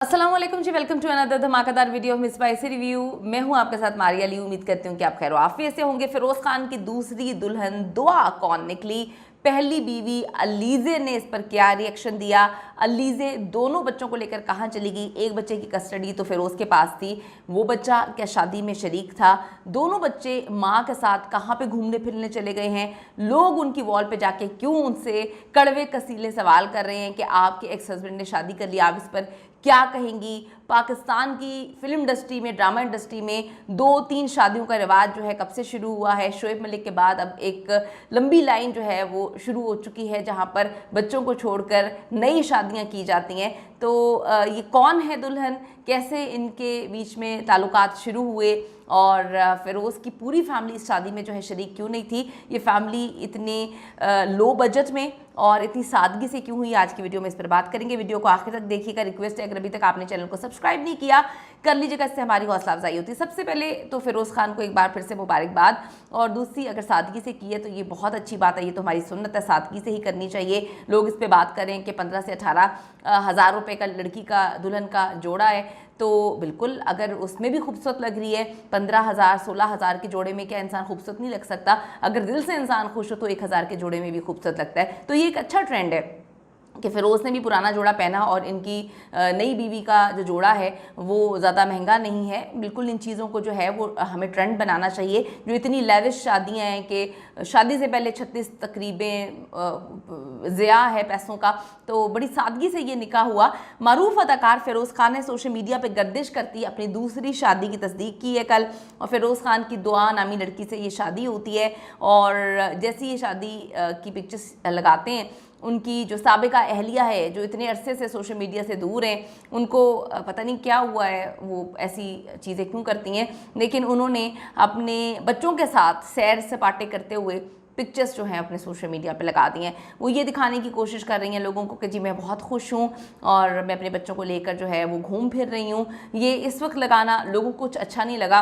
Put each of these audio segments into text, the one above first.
अस्सलाम वालेकुम जी, welcome to another धमाकेदार video of miss spicy review. मैं हूं आपके साथ मारिया अली। उम्मीद करती हूं कि आप खैर आफियत से होंगे। फिरोज खान की दूसरी दुल्हन दुआ कौन निकली? पहली बीवी अलीज़े ने इस पर क्या रिएक्शन दिया? अलीज़े दोनों बच्चों को लेकर कहाँ चली गई? एक बच्चे की कस्टडी तो फिरोज़ के पास थी, वो बच्चा क्या शादी में शरीक था? दोनों बच्चे माँ के साथ कहाँ पे घूमने फिरने चले गए हैं? लोग उनकी वॉल पे जाके क्यों उनसे कड़वे कसीले सवाल कर रहे हैं कि आपके एक्स हस्बैंड ने शादी कर लिया, आप इस पर क्या कहेंगी? पाकिस्तान की फिल्म इंडस्ट्री में, ड्रामा इंडस्ट्री में 2-3 शादियों का रिवाज जो है कब से शुरू हुआ है? शोएब मलिक के बाद अब एक लंबी लाइन जो है वो शुरू हो चुकी है जहां पर बच्चों को छोड़कर नई शादियां की जाती हैं। तो ये कौन है दुल्हन, कैसे इनके बीच में ताल्लुकात शुरू हुए और फिरोज़ की पूरी फैमिली इस शादी में जो है शरीक क्यों नहीं थी? ये फैमिली इतने लो बजट में और इतनी सादगी से क्यों हुई? आज की वीडियो में इस पर बात करेंगे। वीडियो को आखिर तक देखिएगा। रिक्वेस्ट है, अगर अभी तक आपने चैनल को सब्सक्राइब नहीं किया कर लीजिएगा, इससे हमारी हौसला अफजाई होती है। सबसे पहले तो फिरोज़ खान को एक बार फिर से मुबारकबाद, और दूसरी अगर सादगी से की है तो ये बहुत अच्छी बात है। ये तो हमारी सुन्नत है, सादगी से ही करनी चाहिए। लोग इस पर बात करें कि 15 से 18 हज़ार रुपये का लड़की का दुल्हन का जोड़ा है, तो बिल्कुल अगर उसमें भी खूबसूरत लग रही है 15,000 16,000 के जोड़े में क्या इंसान खूबसूरत नहीं लग सकता? अगर दिल से इंसान खुश हो तो 1,000 के जोड़े में भी खूबसूरत लगता है। तो ये एक अच्छा ट्रेंड है कि फिरोज़ ने भी पुराना जोड़ा पहना और इनकी नई बीवी का जो जोड़ा है वो ज़्यादा महंगा नहीं है। बिल्कुल इन चीज़ों को जो है वो हमें ट्रेंड बनाना चाहिए। जो इतनी लेविश शादियां हैं कि शादी से पहले 36 तकरीबें ज़िया है पैसों का, तो बड़ी सादगी से ये निकाह हुआ। मारूफ अदाकार फिरोज़ खान ने सोशल मीडिया पर गर्दिश करती अपनी दूसरी शादी की तस्दीक की है कल, और फिरोज़ खान की दुआ नामी लड़की से ये शादी होती है। और जैसी ये शादी की पिक्चर्स लगाते हैं, उनकी जो साबिका अहलिया है जो इतने अरसे से सोशल मीडिया से दूर हैं, उनको पता नहीं क्या हुआ है, वो ऐसी चीज़ें क्यों करती हैं, लेकिन उन्होंने अपने बच्चों के साथ सैर सपाटे करते हुए पिक्चर्स जो हैं अपने सोशल मीडिया पे लगा दी हैं। वो ये दिखाने की कोशिश कर रही हैं लोगों को कि जी मैं बहुत खुश हूँ और मैं अपने बच्चों को लेकर जो है वो घूम फिर रही हूँ। ये इस वक्त लगाना लोगों को कुछ अच्छा नहीं लगा।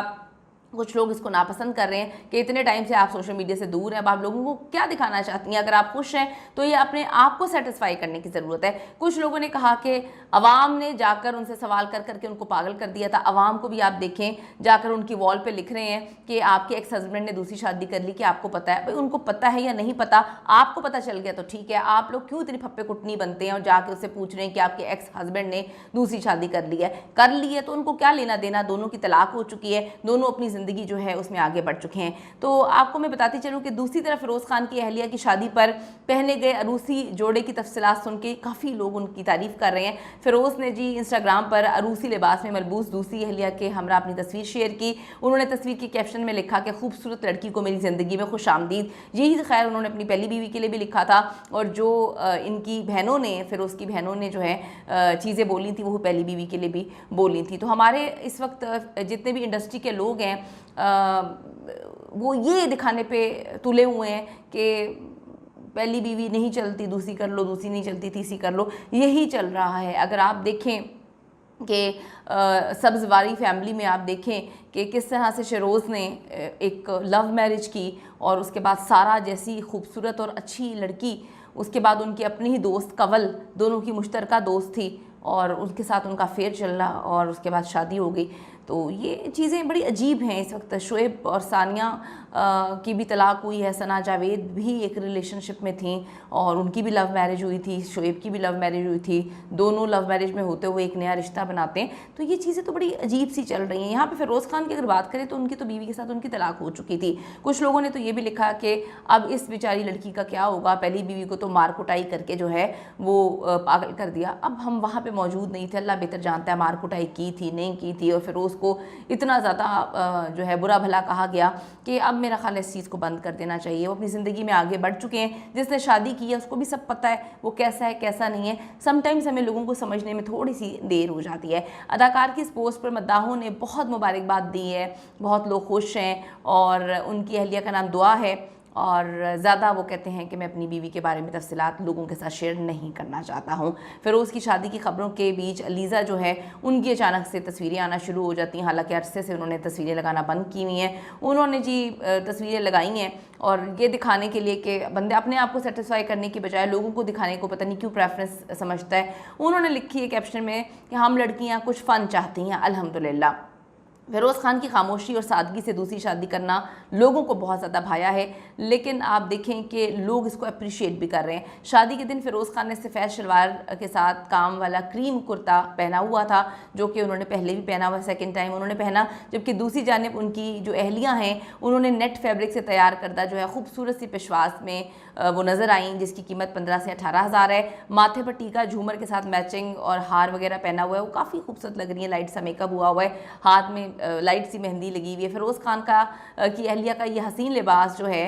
कुछ लोग इसको नापसंद कर रहे हैं कि इतने टाइम से आप सोशल मीडिया से दूर हैं, अब आप लोगों को क्या दिखाना चाहती हैं? अगर आप खुश हैं तो ये अपने आप को सेटिस्फाई करने की ज़रूरत है। कुछ लोगों ने कहा कि अवाम ने जाकर उनसे सवाल कर करके उनको पागल कर दिया था। अवाम को भी आप देखें जाकर उनकी वॉल पे लिख रहे हैं कि आपके एक्स हस्बैंड ने दूसरी शादी कर ली, कि आपको पता है? भाई उनको पता है या नहीं पता? आपको पता चल गया तो ठीक है, आप लोग क्यों इतनी फप्पे कुटनी बनते हैं और जाके उससे पूछ रहे हैं कि आपके एक्स हस्बैंड ने दूसरी शादी कर ली है? कर ली है तो उनको क्या लेना देना? दोनों की तलाक हो चुकी है, दोनों अपनी ज़िंदगी जो है उसमें आगे बढ़ चुके हैं। तो आपको मैं बताती चलूँ कि दूसरी तरफ फिरोज़ खान की अहलिया की शादी पर पहने गए अरूसी जोड़े की तफसीलात सुन के काफ़ी लोग उनकी तारीफ़ कर रहे हैं। फिरोज़ ने जी इंस्टाग्राम पर अरूसी लिबास में मलबूस दूसरी अहलिया के हमरा अपनी तस्वीर शेयर की। उन्होंने तस्वीर के कैप्शन में लिखा कि खूबसूरत लड़की को मेरी ज़िंदगी में खुश आमदीद। यही खैर उन्होंने अपनी पहली बीवी के लिए भी लिखा था, और जो इनकी बहनों ने, फिरोज़ की बहनों ने जो है चीज़ें बोली थी वो पहली बीवी के लिए भी बोली थी। तो हमारे इस वक्त जितने भी इंडस्ट्री के लोग हैं वो ये दिखाने पे तुले हुए हैं कि पहली बीवी नहीं चलती दूसरी कर लो, दूसरी नहीं चलती तीसरी कर लो, यही चल रहा है। अगर आप देखें कि सब्ज़वारी फैमिली में आप देखें कि किस तरह से शरोज़ ने एक लव मैरिज की, और उसके बाद सारा जैसी खूबसूरत और अच्छी लड़की, उसके बाद उनकी अपनी ही दोस्त कंवल, दोनों की मुश्तरका दोस्त थी, और उनके साथ उनका अफेयर चला और उसके बाद शादी हो गई। तो ये चीज़ें बड़ी अजीब हैं। इस वक्त शोएब और सानिया की भी तलाक हुई है, सना जावेद भी एक रिलेशनशिप में थी और उनकी भी लव मैरिज हुई थी, शोएब की भी लव मैरिज हुई थी। दोनों लव मैरिज में होते हुए एक नया रिश्ता बनाते हैं। तो ये चीज़ें तो बड़ी अजीब सी चल रही हैं। यहाँ पे फिरोज़ खान की अगर बात करें तो उनकी तो बीवी के साथ उनकी तलाक हो चुकी थी। कुछ लोगों ने तो ये भी लिखा कि अब इस बेचारी लड़की का क्या होगा, पहली बीवी को तो मार कुटाई करके जो है वो पागल कर दिया। अब हम वहाँ पर मौजूद नहीं थे, अल्लाह बेहतर जानता है मार कुटाई की थी नहीं की थी, और फिरोज़ को इतना ज़्यादा जो है बुरा भला कहा गया कि अब मेरा ख्याल है इस चीज़ को बंद कर देना चाहिए। वो अपनी ज़िंदगी में आगे बढ़ चुके हैं। जिसने शादी की है उसको भी सब पता है वो कैसा है कैसा नहीं है। समटाइम्स हमें लोगों को समझने में थोड़ी सी देर हो जाती है। अदाकार की इस पोस्ट पर मद्दाहों ने बहुत मुबारकबाद दी है, बहुत लोग खुश हैं, और उनकी अहलिया का नाम दुआ है। और ज़्यादा वो कहते हैं कि मैं अपनी बीवी के बारे में तफसीलात लोगों के साथ शेयर नहीं करना चाहता हूँ। फ़िरोज़ की शादी की खबरों के बीच अलीज़ा जो है उनकी अचानक से तस्वीरें आना शुरू हो जाती हैं। हालांकि अरसे से उन्होंने तस्वीरें लगाना बंद की हुई हैं। उन्होंने जी तस्वीरें लगाई हैं और ये दिखाने के लिए कि बंदे अपने आप को सेटिस्फाई करने की बजाय लोगों को दिखाने को पता नहीं क्यों प्रेफरेंस समझता है। उन्होंने लिखी है कैप्शन में कि हम लड़कियां कुछ फ़न चाहती हैं अल्हम्दुलिल्लाह। फ़िरोज़ ख़ान की खामोशी और सादगी से दूसरी शादी करना लोगों को बहुत ज़्यादा भाया है, लेकिन आप देखें कि लोग इसको अप्रिशिएट भी कर रहे हैं। शादी के दिन फ़िरोज़ ख़ान ने सफ़ेद शलवार के साथ काम वाला क्रीम कुर्ता पहना हुआ था, जो कि उन्होंने पहले भी पहना हुआ, सेकंड टाइम उन्होंने पहना। जबकि दूसरी जानिब उनकी जो अहलियाँ हैं उन्होंने नेट फैब्रिक से तैयार करदा जो है खूबसूरत सी पेशवास में वो नज़र आई, जिसकी कीमत 15 से 18 हज़ार है। माथे पर टीका झूमर के साथ मैचिंग और हार वगैरह पहना हुआ है, वो काफ़ी खूबसूरत लग रही है। लाइट सा मेकअप हुआ हुआ है, हाथ में लाइट सी मेहंदी लगी हुई है। फ़िरोज़ ख़ान का की अहलिया का ये हसीन लिबास जो है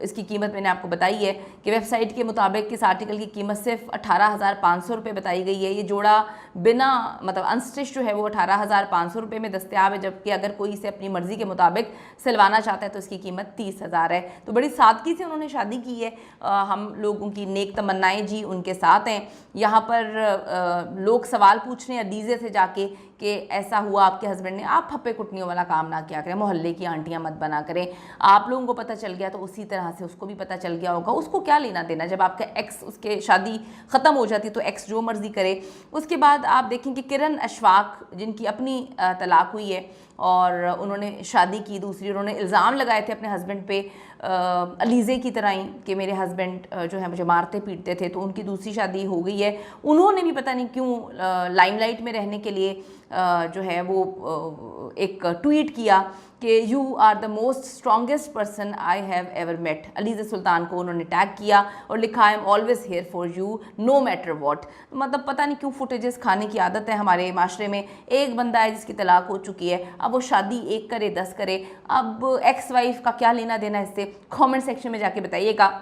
इसकी कीमत मैंने आपको बताई है कि वेबसाइट के मुताबिक इस आर्टिकल की कीमत सिर्फ 18,500 रुपये बताई गई है। ये जोड़ा बिना मतलब अनस्टिच जो है वो 18,500 रुपये में दस्तयाब है, जबकि अगर कोई इसे अपनी मर्ज़ी के मुताबिक सिलवाना चाहता है तो इसकी कीमत 30,000 है। तो बड़ी सादगी से उन्होंने शादी की है। हम लोगों की नेक तमन्नाएँ जी उनके साथ हैं। यहाँ पर लोग सवाल पूछ रहे हैं अदीज़े से जाके कि ऐसा हुआ आपके हस्बैंड ने, आप फप्पे कुटनियों वाला काम ना किया करें, मोहल्ले की आंटियां मत बना करें। आप लोगों को पता चल गया तो उसी तरह से उसको भी पता चल गया होगा, उसको क्या लेना देना। जब आपका एक्स, उसके शादी ख़त्म हो जाती तो एक्स जो मर्ज़ी करे। उसके बाद आप देखें कि किरण अशफाक जिनकी अपनी तलाक हुई है और उन्होंने शादी की दूसरी, उन्होंने इल्ज़ाम लगाए थे अपने हस्बैंड पे अलीज़े की तरह ही कि मेरे हस्बैंड जो है मुझे मारते पीटते थे, तो उनकी दूसरी शादी हो गई है। उन्होंने भी पता नहीं क्यों लाइमलाइट में रहने के लिए जो है वो एक ट्वीट किया कि you are the most strongest person I have ever met. Aliza Sultan को उन्होंने टैग किया और लिखा I am always here for you no matter what. मतलब पता नहीं क्यों फुटेजेस खाने की आदत है हमारे माशरे में। एक बंदा है जिसकी तलाक हो चुकी है, अब वो शादी एक करे 10 करे, अब एक्स वाइफ का क्या लेना देना इससे। कमेंट सेक्शन में जाके बताइएगा।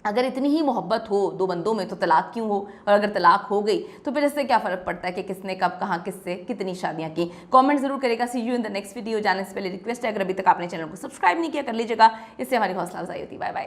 अगर इतनी ही मोहब्बत हो दो बंदों में तो तलाक क्यों हो, और अगर तलाक हो गई तो फिर इससे क्या फ़र्क पड़ता है कि किसने कब कहाँ किससे कितनी शादियाँ की। कमेंट ज़रूर करेगा। See you in the next video. जाने से पहले रिक्वेस्ट है, अगर अभी तक आपने चैनल को सब्सक्राइब नहीं किया कर लीजिएगा, इससे हमारी हौसला अफजाई होती है। Bye bye.